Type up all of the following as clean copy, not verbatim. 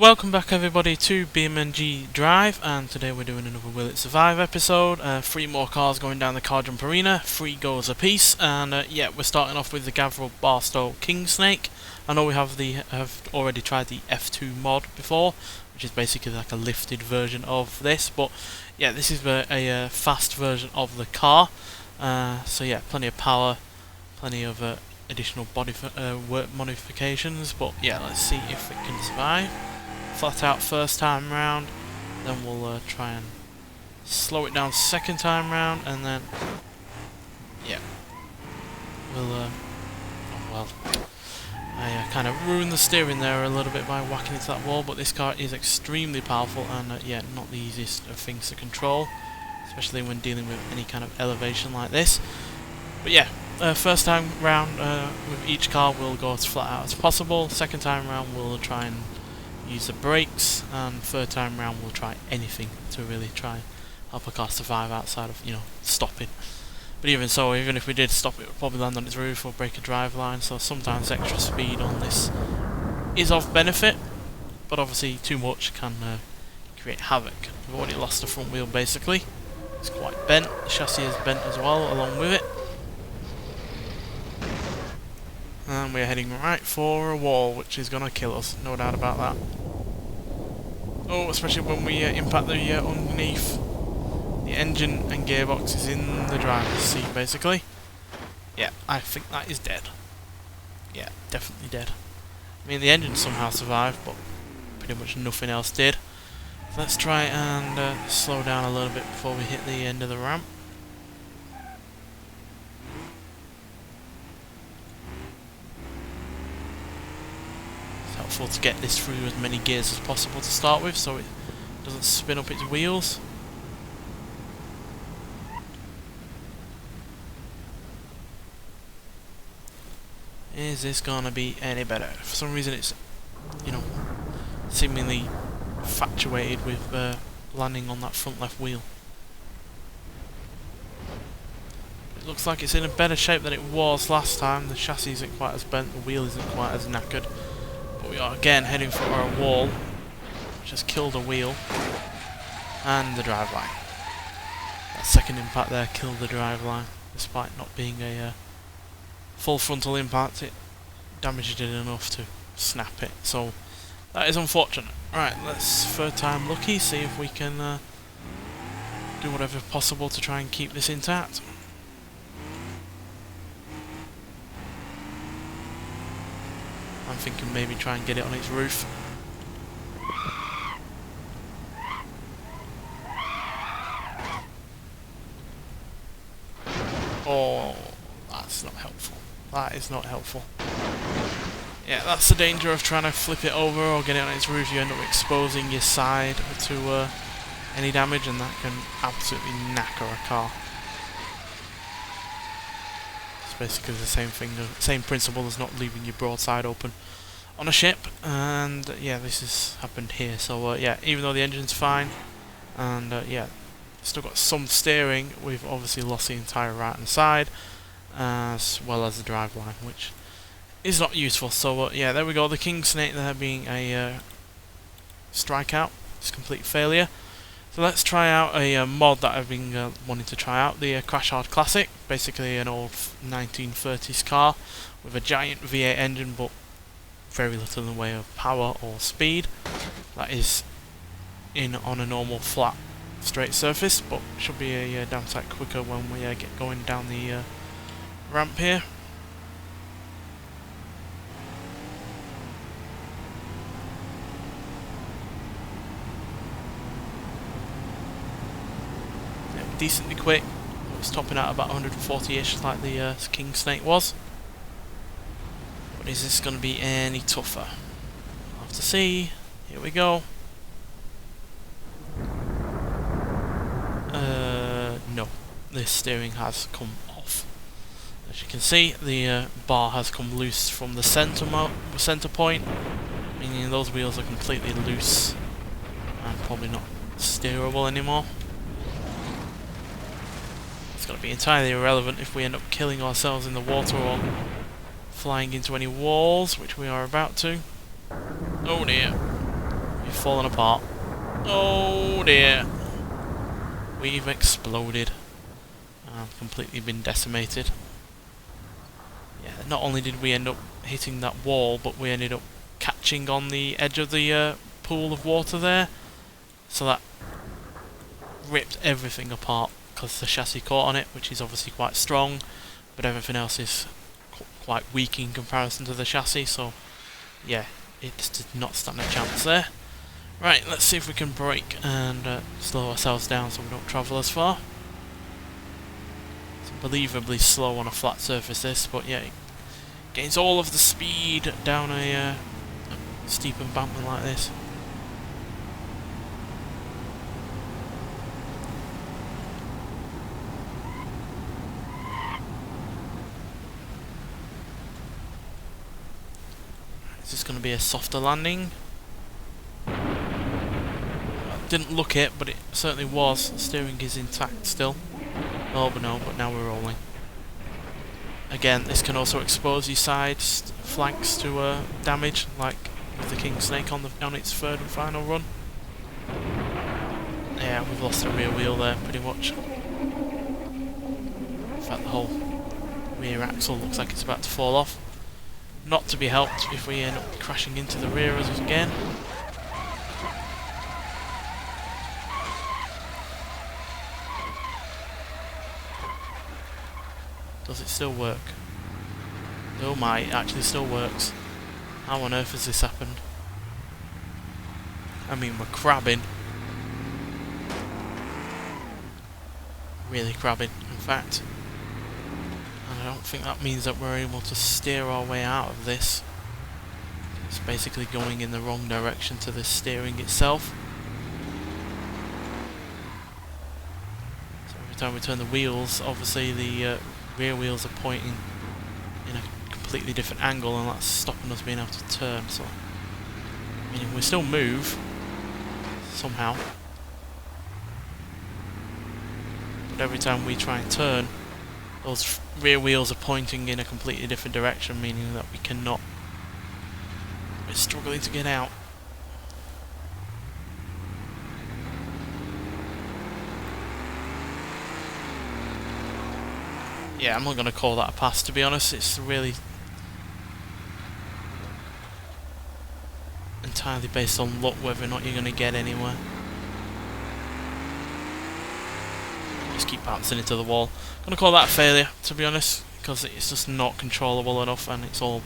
Welcome back everybody to BeamNG.drive, and today we're doing another Will It Survive episode. 3 more cars going down the car jump arena, 3 goals apiece, and yeah, we're starting off with the Gavral Bar King Snake. I know we have already tried the F2 mod before, which is basically like a lifted version of this, but yeah, this is a fast version of the car. So yeah, plenty of power, plenty of additional body work modifications, but yeah, let's see if it can survive. Flat out first time round, then we'll try and slow it down second time round, and then yeah, we'll oh well, I kind of ruined the steering there a little bit by whacking into that wall, but this car is extremely powerful and yeah, not the easiest of things to control, especially when dealing with any kind of elevation like this. But yeah, first time round with each car we'll go as flat out as possible. Second time round we'll try and use the brakes, and third time round we'll try anything to really try and help a car survive outside of, stopping. But even so, even if we did stop, it would probably land on its roof or break a drive line, so sometimes extra speed on this is of benefit, but obviously too much can create havoc. We've already lost the front wheel basically. It's quite bent, the chassis is bent as well along with it. And we're heading right for a wall, which is going to kill us, no doubt about that. Oh, especially when we impact the underneath. The engine and gearbox is in the driver's seat, basically. Yeah, I think that is dead. Yeah, definitely dead. I mean, the engine somehow survived, but pretty much nothing else did. So let's try and slow down a little bit before we hit the end of the ramp. To get this through as many gears as possible to start with, so it doesn't spin up its wheels. Is this gonna be any better? For some reason it's, seemingly infatuated with landing on that front left wheel. It looks like it's in a better shape than it was last time. The chassis isn't quite as bent, the wheel isn't quite as knackered. We are again heading for our wall, which has killed a wheel and the driveline. That second impact there killed the driveline, despite not being a full frontal impact. It damaged it enough to snap it, so that is unfortunate. Right, let's third time lucky, see if we can do whatever possible to try and keep this intact. I'm thinking maybe try and get it on its roof. Oh, that's not helpful. That is not helpful. Yeah, that's the danger of trying to flip it over or get it on its roof. You end up exposing your side to any damage, and that can absolutely knacker a car. Basically the same thing, the same principle as not leaving your broadside open on a ship, and yeah, this has happened here. So yeah, even though the engine's fine, and yeah, still got some steering, we've obviously lost the entire right hand side, as well as the driveline, which is not useful. So yeah, there we go, the King Snake there being a strikeout, it's a complete failure. So let's try out a mod that I've been wanting to try out, the Crash Hard Classic. Basically an old 1930s car with a giant V8 engine, but very little in the way of power or speed. That is on a normal flat straight surface, but should be a damn sight quicker when we get going down the ramp here. Decently quick. It's topping out about 140-ish like the King Snake was. But is this going to be any tougher? We'll have to see. Here we go. No. This steering has come off. As you can see, the bar has come loose from the center point, meaning those wheels are completely loose and probably not steerable anymore. It's going to be entirely irrelevant if we end up killing ourselves in the water or flying into any walls, which we are about to. Oh dear. falling apart. Oh dear. We've exploded. I've completely been decimated. Yeah, not only did we end up hitting that wall, but we ended up catching on the edge of the pool of water there. So that ripped everything apart because the chassis caught on it, which is obviously quite strong, but everything else is quite weak in comparison to the chassis, so yeah, it just did not stand a chance there. Right, let's see if we can brake and slow ourselves down so we don't travel as far. It's unbelievably slow on a flat surface this, but yeah, it gains all of the speed down a steep embankment like this. Is this going to be a softer landing? Didn't look it, but it certainly was. The steering is intact still. Oh, but no, but now we're rolling. Again, this can also expose your sides, flanks to damage, like with the King Snake on its third and final run. Yeah, we've lost the rear wheel there, pretty much. In fact, the whole rear axle looks like it's about to fall off. Not to be helped if we end up crashing into the rear of us again. Does it still work? Oh my, it actually still works. How on earth has this happened? I mean, we're crabbing. Really crabbing, in fact. And I don't think that means that we're able to steer our way out of this. It's basically going in the wrong direction to the steering itself. So every time we turn the wheels, obviously the rear wheels are pointing in a completely different angle, and that's stopping us being able to turn. So, I mean, we still move somehow, but every time we try and turn, those rear wheels are pointing in a completely different direction, meaning that we cannot. We're struggling to get out. Yeah, I'm not going to call that a pass, to be honest. It's really entirely based on luck whether or not you're going to get anywhere. Just keep bouncing into the wall. I'm going to call that a failure, to be honest, because it's just not controllable enough, and it's all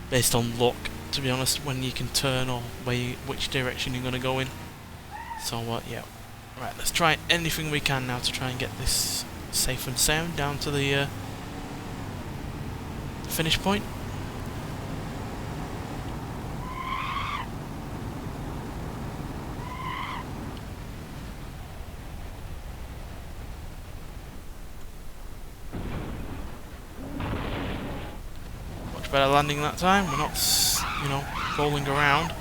based on luck, to be honest, when you can turn or which direction you're going to go in. So, yeah. Right, let's try anything we can now to try and get this safe and sound down to the finish point. Much better landing that time. We're not, you know, rolling around.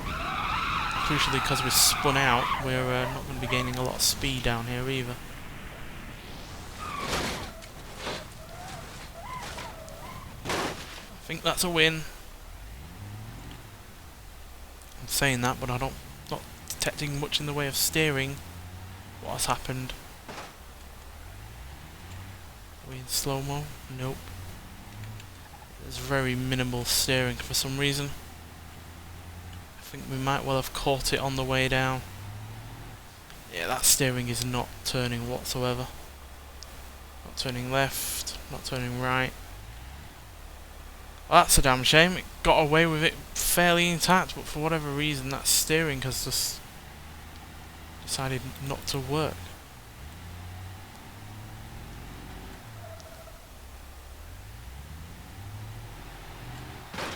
Crucially, because we're spun out, we're not going to be gaining a lot of speed down here either. I think that's a win. I'm saying that, but not detecting much in the way of steering. What has happened? Are we in slow-mo? Nope. There's very minimal steering for some reason. I think we might well have caught it on the way down. Yeah, that steering is not turning whatsoever. Not turning left, not turning right. Well, that's a damn shame. It got away with it fairly intact, but for whatever reason that steering has just decided not to work.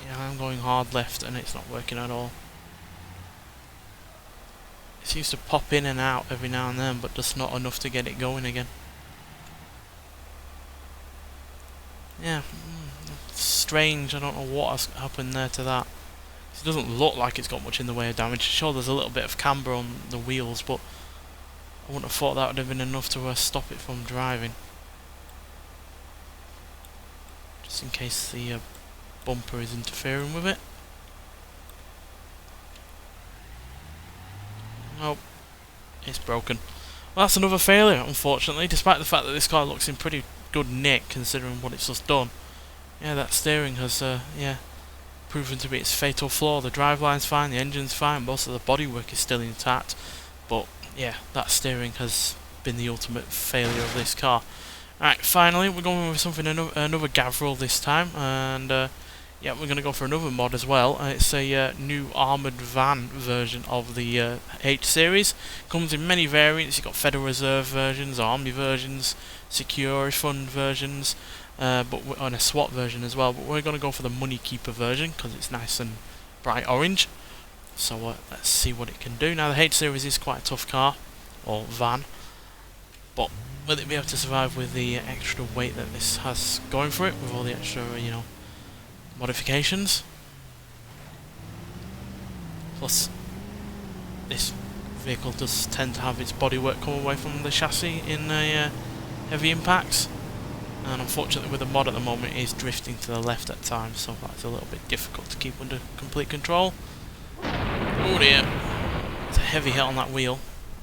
Yeah, I'm going hard left and it's not working at all. It seems to pop in and out every now and then, but just not enough to get it going again. Yeah, strange. I don't know what has happened there to that. It doesn't look like it's got much in the way of damage. Sure, there's a little bit of camber on the wheels, but I wouldn't have thought that would have been enough to stop it from driving. Just in case the bumper is interfering with it. Oh, it's broken. Well, that's another failure, unfortunately, despite the fact that this car looks in pretty good nick considering what it's just done. Yeah, that steering has, proven to be its fatal flaw. The driveline's fine, the engine's fine, most of the bodywork is still intact, but yeah, that steering has been the ultimate failure of this car. Alright, finally, we're going with something, another Gavral this time, and yeah, we're going to go for another mod as well. It's a new armoured van version of the H-Series. Comes in many variants. You've got Federal Reserve versions, Army versions, Secure Fund versions, but on a SWAT version as well. But we're going to go for the Money Keeper version because it's nice and bright orange. So let's see what it can do. Now, the H-Series is quite a tough car, or van, but will it be able to survive with the extra weight that this has going for it, with all the extra, modifications? Plus, this vehicle does tend to have its bodywork come away from the chassis in heavy impacts, and unfortunately with the mod at the moment it is drifting to the left at times, so that's a little bit difficult to keep under complete control. Oh dear, it's a heavy hit on that wheel,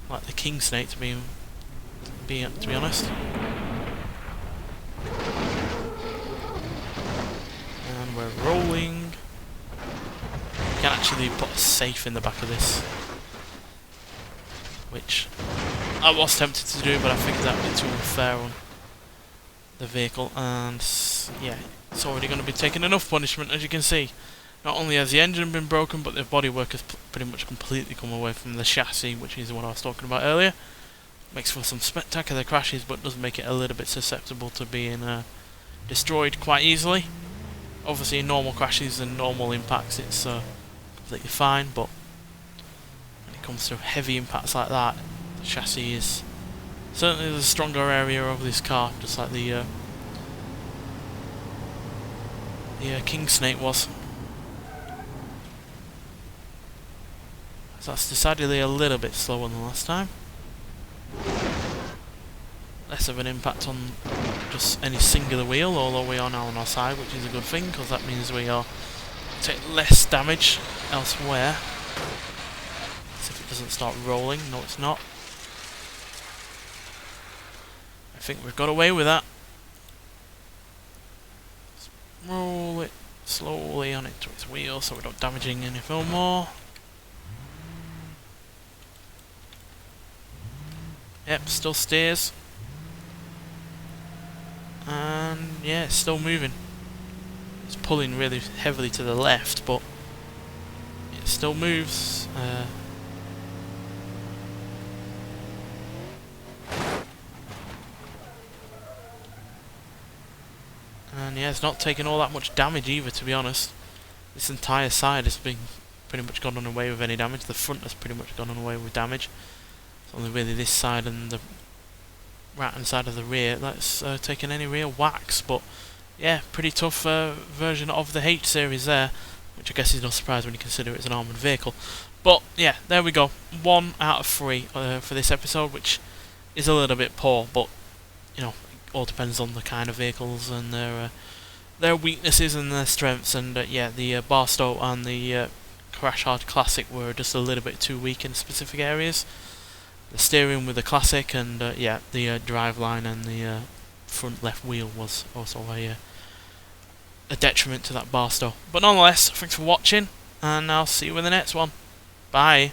like the king snake to be honest. And we're rolling. You can actually put a safe in the back of this, which I was tempted to do, but I think that would be too unfair on the vehicle, and yeah, it's already going to be taking enough punishment, as you can see. Not only has the engine been broken, but the bodywork has pretty much completely come away from the chassis, which is what I was talking about earlier. Makes for some spectacular crashes, but does make it a little bit susceptible to being destroyed quite easily. Obviously in normal crashes and normal impacts it's completely fine, but when it comes to heavy impacts like that, the chassis is certainly the stronger area of this car, just like the King Snake was. So that's decidedly a little bit slower than last time. Less of an impact on just any singular wheel, although we are now on our side, which is a good thing, because that means we are take less damage elsewhere. See if it doesn't start rolling. No, it's not. I think we've got away with that. Let's roll it slowly on it to its wheel so we're not damaging anything more. Yep, still steers. And yeah, it's still moving. It's pulling really heavily to the left, but it still moves. And yeah, it's not taking all that much damage either, to be honest. This entire side has been pretty much gone away with any damage. The front has pretty much gone away with damage. It's only really this side and the right hand side of the rear that's taken any real whacks, but yeah, pretty tough version of the H-Series there, which I guess is no surprise when you consider it's an armoured vehicle. But yeah, there we go, 1 out of 3 for this episode, which is a little bit poor, but you know, it all depends on the kind of vehicles and their weaknesses and their strengths, and yeah, the Barstow and the Crash Hard Classic were just a little bit too weak in specific areas. The steering with the Classic, and yeah, the driveline and the front left wheel was also a detriment to that Barstow. But nonetheless, thanks for watching, and I'll see you in the next one. Bye.